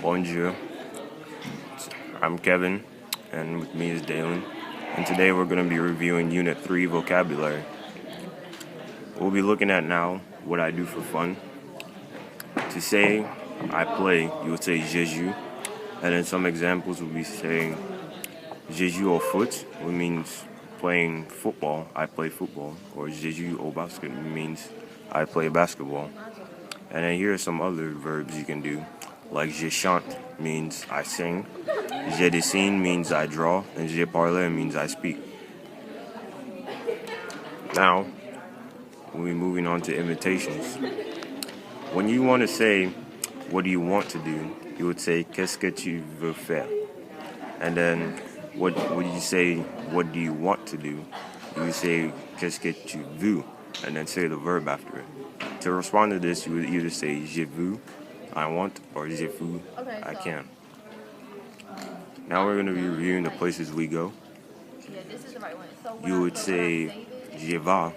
Bonjour, I'm Kevin, and with me is Dalen, and today we're going to be reviewing Unit 3 Vocabulary. We'll be looking at now what I do for fun. To say I play, you would say je joue, and then some examples will be saying je joue au foot, which means playing football, I play football, or je joue au basket, means I play basketball. And then here are some other verbs you can do, like je chante means I sing, je dessine means I draw, and je parle means I speak. Now, we'll be moving on to imitations. When you want to say, what do you want to do, you would say, qu'est-ce que tu veux faire? And then, what would you say, what do you want to do? You would say, qu'est-ce que tu veux? And then say the verb after it. To respond to this, you would either say, je veux, I want, or je veux, I can. Now we're going to be reviewing the places we go. You would say, je vais,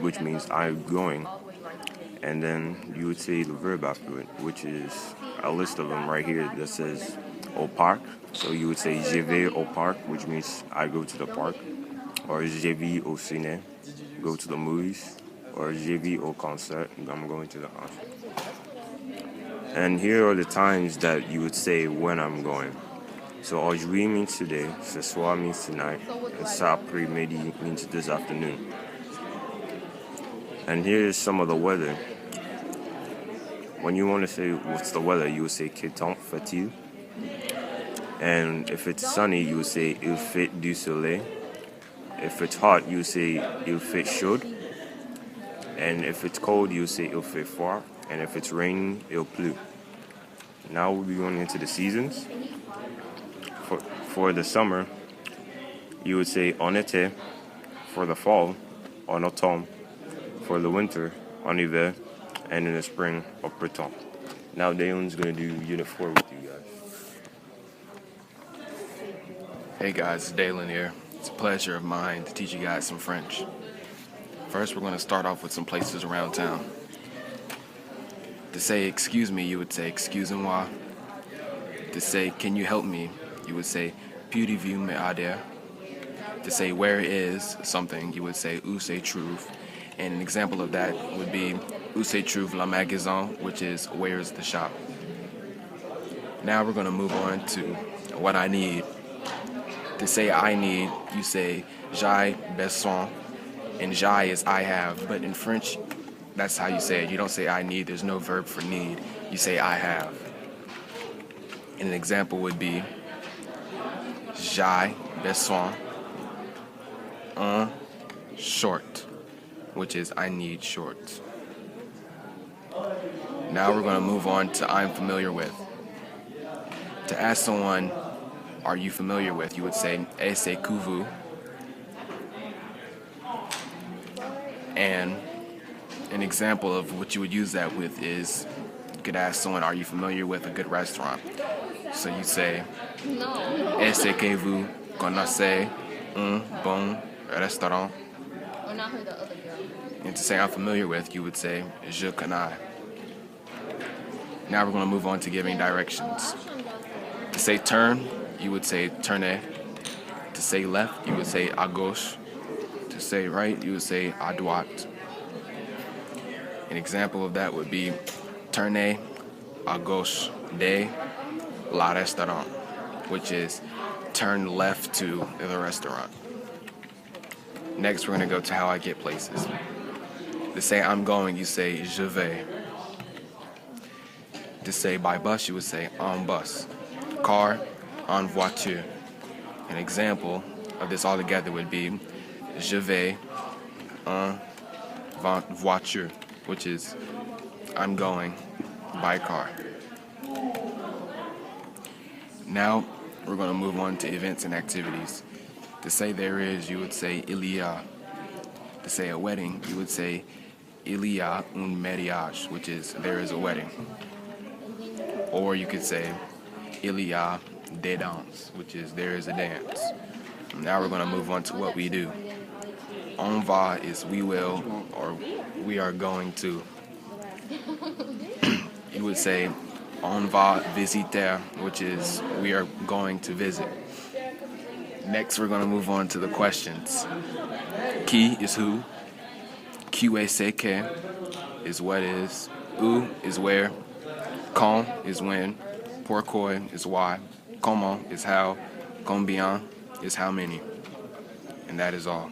which means I'm going. And then you would say the verb after it, which is a list of them right here that says au parc. So you would say je vais au parc, which means I go to the park. Or je vais au ciné, go to the movies. Or je vais au concert, I'm going to the concert. And here are the times that you would say when I'm going. So aujourd'hui means today, ce soir means tonight, and cet après-midi means this afternoon. And here's some of the weather. When you want to say what's the weather, you would say que temps fait-il? And if it's sunny, you would say il fait du soleil. If it's hot, you would say il fait chaud. And if it's cold, you would say il fait froid. And if it's raining, il pleut. Now we'll be going into the seasons. For the summer, you would say en été. For the fall, en automne. For the winter, en hiver. And in the spring, au printemps. Now Dalen's going to do Unit 4 with you guys. Hey guys, it's Dalen here. It's a pleasure of mine to teach you guys some French. First, we're going to start off with some places around town. To say excuse me, you would say excusez-moi. To say can you help me, you would say pourriez-vous m'aider. To say where is something, you would say où se trouve. And an example of that would be où se trouve le magasin, which is where's the shop. Now we're going to move on to what I need. To say I need, you say j'ai besoin, and j'ai is I have, but in French, that's how you say it. You don't say I need, there's no verb for need. You say I have. And an example would be j'ai besoin un short, which is I need shorts. Now we're going to move on to I'm familiar with. To ask someone, are you familiar with, you would say est-ce que vous? And an example of what you would use that with is you could ask someone, are you familiar with a good restaurant? So you say est-ce que vous connaissez un bon restaurant? And to say I'm familiar with, you would say je connais. Now we're going to move on to giving directions. To say turn, you would say tournez. To say left, you would say à gauche. To say right, you would say à droite. An example of that would be tournez à gauche de la restaurant, which is turn left to the restaurant. Next, we're going to go to how I get places. To say I'm going, you say je vais. To say by bus, you would say en bus. Car, en voiture. An example of this all together would be je vais en voiture, which is I'm going by car. Now we're going to move on to events and activities. To say there is, you would say il y a. To say a wedding, you would say il y a un mariage, which is there is a wedding. Or you could say il y a des danses, which is there is a dance. Now we're going to move on to what we do. On va is we will, or we are going to. You would say On va visiter, which is we are going to visit. Next, we're going to move on to the questions. Qui is who. Qui est que is what is. Où is where. Quand is when. Pourquoi is why. Comment is how. Combien is how many. And that is all.